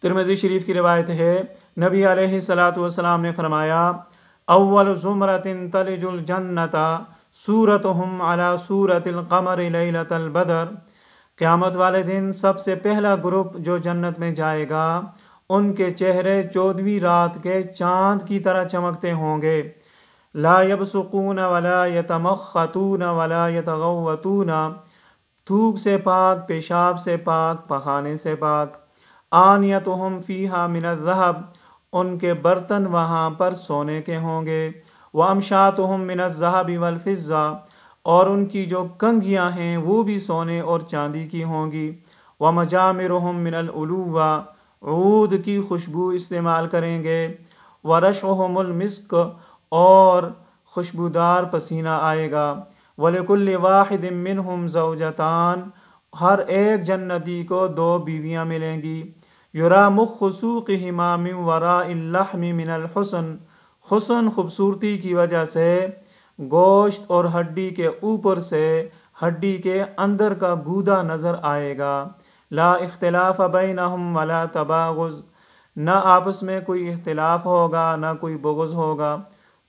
ترمذی شریف کی روایت ہے، نبی علیہ الصلوۃ والسلام نے فرمایا، اول زمرۃ تلج الجنۃ صورتہم علی صورت القمر لیلۃ البدر، قیامت والے دن سب سے پہلا گروپ جو جنت میں جائے گا ان کے چہرے 14ویں رات کے چاند کی طرح چمکتے ہوں گے، لا یبصقون ولا یتمخطون ولا یتغوطون، تھوک سے پاک، پیشاب سے پاک، پخانے سے پاک، آنیتہم فیہا من الذہب، ان کے برتن وہاں پر سونے کے ہوں گے، وامشاتہم من الذہب والفضہ، اور ان کی جو کنگھیاں ہیں وہ بھی سونے اور چاندی کی ہوں گی، ومجامرہم من العلوہ، عود کی خوشبو استعمال کریں گے، ورشہم المسک، اور خوشبودار پسینہ آئے گا، وَلِكُلِّ وَاحِدٍ مِّنْهُمْ زَوْجَتَانِ، ہر ایک جنتی کو 2 بیویاں ملیں گی، یُرَى مُخُّ سُوقِهِمَا مِنْ وَرَاءِ اللَّحْمِ مِنَ الْحُسْنِ، حسن خوبصورتی کی وجہ سے گوشت اور ہڈی کے اوپر سے ہڈی کے اندر کا گودا نظر آئے گا، لا اختلاف بینہم ولا تباغض، نہ آپس میں کوئی اختلاف ہوگا نہ کوئی بغض ہوگا،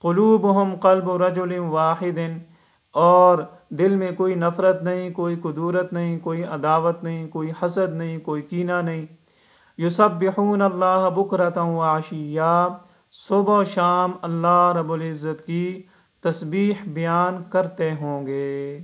قلوبہم قلب رجل واحد، اور دل میں کوئی نفرت نہیں، کوئی کدورت نہیں، کوئی عداوت نہیں، کوئی حسد نہیں، کوئی کینہ نہیں، یسبحون اللہ بکرۃ وعشیا، صبح و شام اللہ رب العزت کی تسبیح بیان کرتے ہوں گے۔